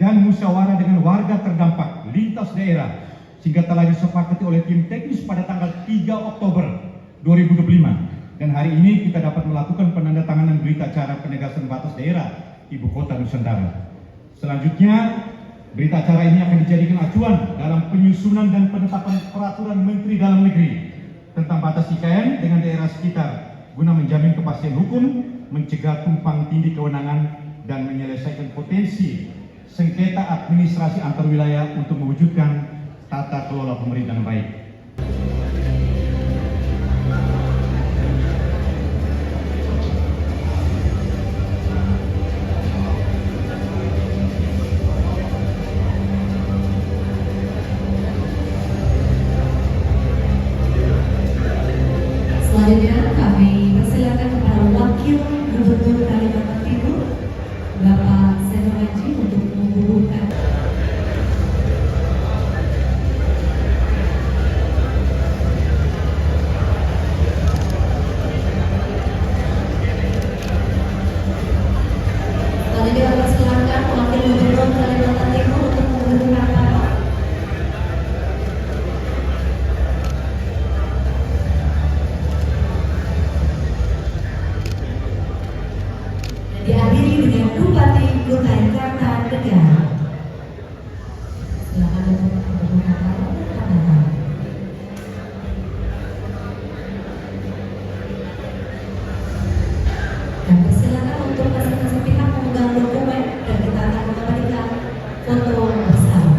dan musyawarah dengan warga terdampak lintas daerah sehingga telah disepakati oleh tim teknis pada tanggal 3 Oktober 2025 dan hari ini kita dapat melakukan penandatanganan berita acara penegasan batas daerah Ibu Kota Nusantara. Selanjutnya, berita acara ini akan dijadikan acuan dalam penyusunan dan penetapan peraturan Menteri Dalam Negeri tentang batas IKN dengan daerah sekitar guna menjamin kepastian hukum, mencegah tumpang tindih kewenangan dan menyelesaikan potensi sengketa administrasi antar wilayah untuk mewujudkan tata kelola pemerintahan yang baik. Selanjutnya kami persilakan kepada Wakil Gubernur Kalimantan Timur, Bapak Seno Haji untuk menghubungkan. Selanjutnya kami persilakan Wakil Gubernur Kalimantan Timur untuk menghubungkan Bapak. Dihadiri dengan Bupati Kutai Kartanegara. Silakan untuk menggunakan kata-kata. Dan persilakan untuk masing-masing pihak memegang dokumen dan kita akan mengabadikan foto bersama.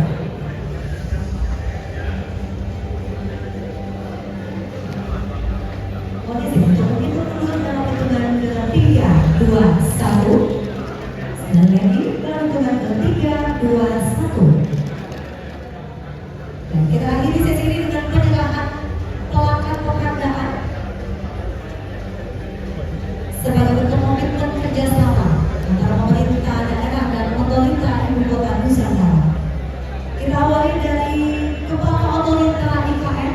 Kondisi untuk itu mundur dalam hitungan ke 3, 2, 1. Dan lagi dalam hitungan ke 3, 2, 1. Dan kita akhiri sesi ini dengan penyerahan plakat penghargaan sebagai bentuk komitmen kerjasama antara pemerintah daerah dan otorita Ibu Kota Nusantara. Kita awali dari Kepala Otorita IKN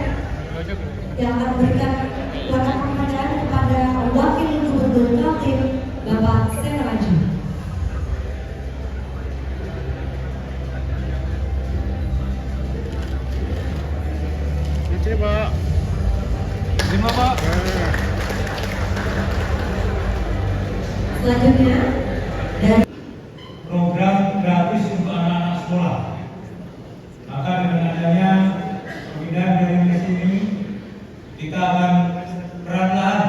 yang akan memberikan plakat penghargaan kepada Wakil Gubernur Kaltim, Bapak Seno Haji. Pak. Terima Pak. Selanjutnya dari Program gratis untuk anak-anak sekolah. Maka dengan adanya pemindahan dari sini, kita akan perlahan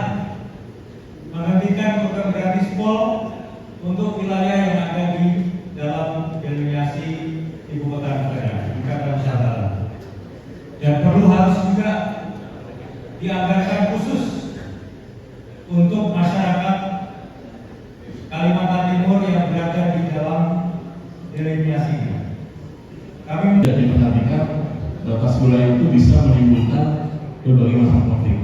menghentikan program gratis pol untuk wilayah yang ada di dalam denominasi Ibu Kota Negara, Ibu Nusantara. Dan perlu harus juga dianggarkan khusus untuk masyarakat Kalimantan Timur yang berada di dalam denominasi ini. Kami tidak diperhatikan batas wilayah itu bisa menimbulkan berbagai macam konflik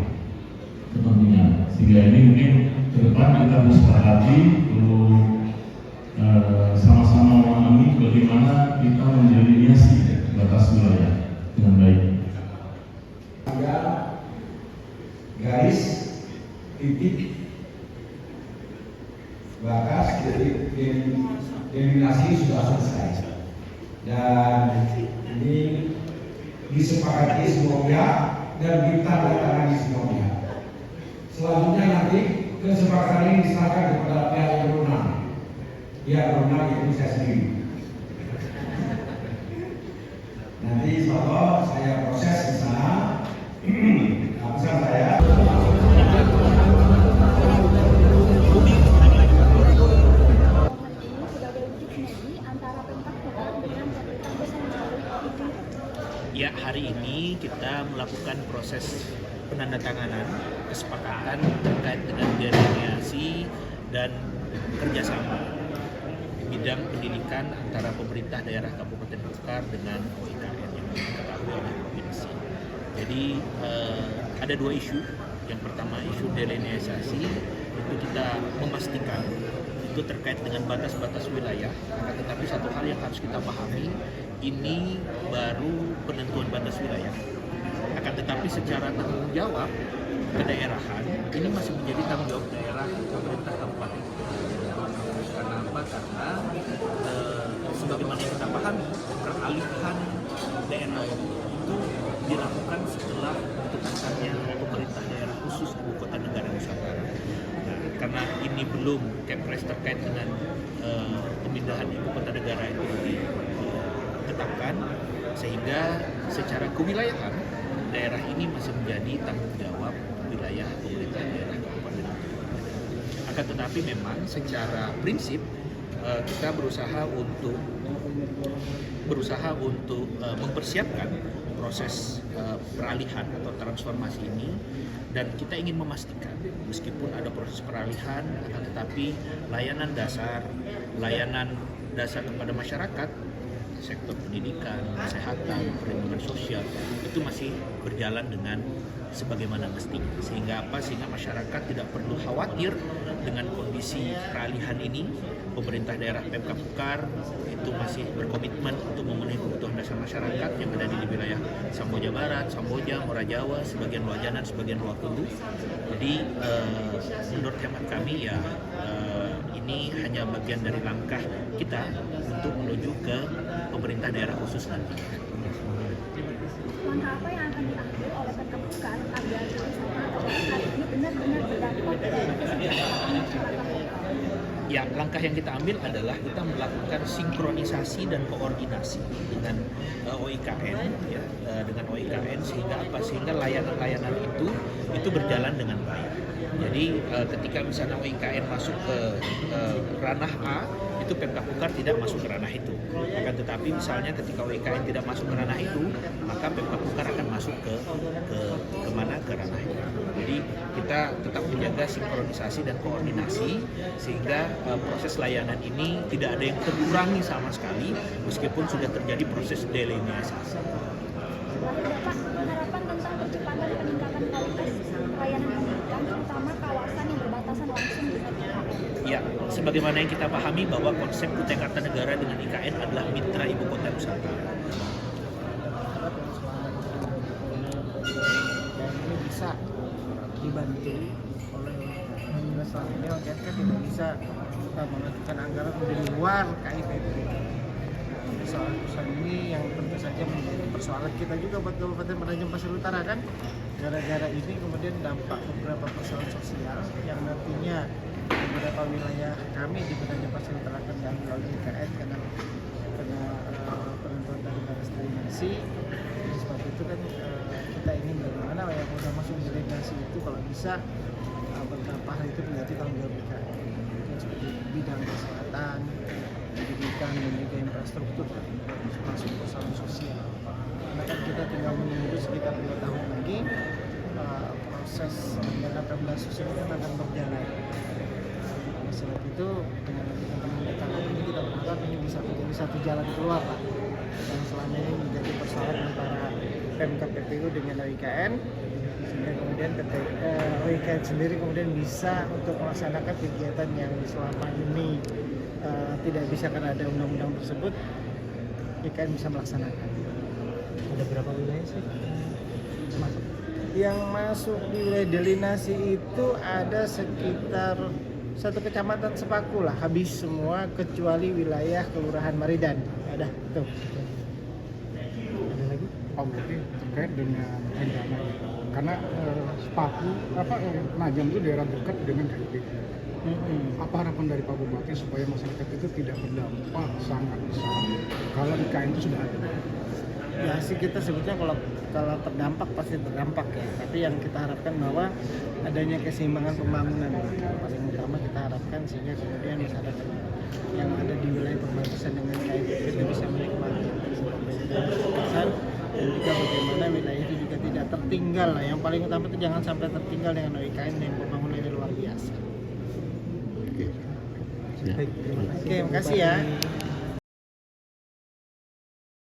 kepentingan, sehingga ini mungkin ke depan kita harus sepakati perlu sama-sama memahami bagaimana kita mendelineasi batas wilayah dengan baik. Ada garis titik batas, jadi denominasi sudah selesai dan ini disepakati semua pihak dan ditandatangani semua pihak. Selanjutnya nanti kesepakatan ini diserahkan kepada pihak yang berwenang. Pihak berwenang yaitu saya sendiri. Nanti insya saya proses di sana. Pesan saya. Ya, hari ini kita melakukan proses penandatanganan kesepakatan terkait dengan delineasi dan kerjasama di bidang pendidikan antara pemerintah daerah Kabupaten Bogor dengan OIKN yang diketahui oleh provinsi. Jadi ada dua isu. Yang pertama isu delineasi, itu kita memastikan itu terkait dengan batas-batas wilayah. Akan tetapi satu hal yang harus kita pahami, ini baru penentuan batas wilayah. Akan tetapi secara tanggung jawab kedaerahan ini masih menjadi tanggung jawab daerah pemerintah kabupaten. Karena apa? Karena sebagaimana yang kita pahami, peralihan daerah itu dilakukan setelah ditetapkannya pemerintah daerah khusus Ibu Kota Negara Nusantara. Nah, karena ini belum Kepres terkait dengan pemindahan Ibu Kota Negara itu ditetapkan, sehingga secara kewilayahan daerah ini masih menjadi tanggung jawab wilayah pemerintah daerah kabupaten. Akan tetapi memang secara prinsip kita berusaha untuk mempersiapkan proses peralihan atau transformasi ini, dan kita ingin memastikan meskipun ada proses peralihan, akan tetapi layanan dasar kepada masyarakat, sektor pendidikan, kesehatan, perlindungan sosial itu masih berjalan dengan sebagaimana mestinya. Sehingga masyarakat tidak perlu khawatir dengan kondisi peralihan ini. Pemerintah daerah Pemkab Bukar itu masih berkomitmen untuk memenuhi kebutuhan dasar masyarakat yang ada di wilayah Samboja Barat, Samboja, Muara Jawa, sebagian Luajanan, sebagian Luar Hulu. Jadi menurut hemat kami ya ini hanya bagian dari langkah kita untuk menuju ke pemerintah daerah khusus nanti. Langkah apa yang akan diambil oleh Pemkab Bukar agar wisata kali ini benar-benar berdampak dari kesejahteraan masyarakat? Ya, langkah yang kita ambil adalah kita melakukan sinkronisasi dan koordinasi dengan OIKN, ya, dengan OIKN sehingga layanan-layanan itu berjalan dengan baik. Jadi ketika misalnya OIKN masuk ke ranah A, itu Pemkab Bukar tidak masuk ke ranah itu. Akan tetapi misalnya ketika OIKN tidak masuk ke ranah itu, maka Pemkab Bukar akan masuk ke mana, ke ranah itu. Jadi kita tetap menjaga sinkronisasi dan koordinasi sehingga proses layanan ini tidak ada yang terkurangi sama sekali meskipun sudah terjadi proses delineasi. Bapak, harapan tentang percepatan peningkatan kualitas layanan pendidikan, terutama kawasan yang berbatasan langsung dengan IKN. Ya, sebagaimana yang kita pahami bahwa konsep Kutai Kartanegara dengan IKN adalah mitra Ibu Kota Nusantara. Dan ini bisa dibantu oleh selama ini OJK tidak bisa mengajukan anggaran dari luar KIPP. Persoalan ini yang tentu saja menjadi persoalan kita juga buat Kabupaten Penajam Pasir Utara kan. Gara-gara ini kemudian dampak beberapa persoalan sosial yang nantinya beberapa wilayah kami di Penajam Pasir Utara akan diambil oleh IKN karena penentuan dari batas drenase. Sebab itu kan kita ingin bagaimana yang sudah masuk drenase itu kalau bisa beberapa hal itu menjadi tanggung jawab IKN. Seperti bidang kesehatan, pendidikan dan juga infrastruktur, termasuk persoalan sosial. Karena kan kita tinggal menunggu sekitar 2 tahun lagi proses penyelenggaraan Perda sosial itu akan berjalan. Sebab itu dengan teman-teman DKP ini kita berharap ini bisa menjadi satu jalan keluar Pak. Yang selama ini menjadi persoalan antara Pemkab PPU dengan OIKN, sehingga kemudian OIKN sendiri kemudian bisa untuk melaksanakan kegiatan yang selama ini tidak bisa karena ada undang-undang tersebut, IKN bisa melaksanakan. Ada berapa wilayah sih masuk? Yang masuk di wilayah delinasi itu ada sekitar 1 kecamatan Sepaku lah, habis semua kecuali wilayah Kelurahan Maridan. Ada tuh. Ada lagi? Pak Bupati terkait dengan rencana itu, karena Sepaku Najam itu daerah dekat dengan KIP. Apa harapan dari Pak Bupati supaya masyarakat itu tidak berdampak sangat besar kalau IKN itu sudah ada? Ya sih kita sebutnya kalau terdampak pasti terdampak ya. Tapi yang kita harapkan bahwa adanya keseimbangan pembangunan. Paling utama kita harapkan sehingga kemudian masyarakat yang ada di wilayah perbatasan dengan KIP itu bisa menikmati perbatasan dan juga bagaimana wilayah itu juga tidak tertinggal lah. Yang paling utama itu jangan sampai tertinggal dengan OIKN yang pembangunannya luar biasa. Baik, terima kasih. Oke, makasih ya.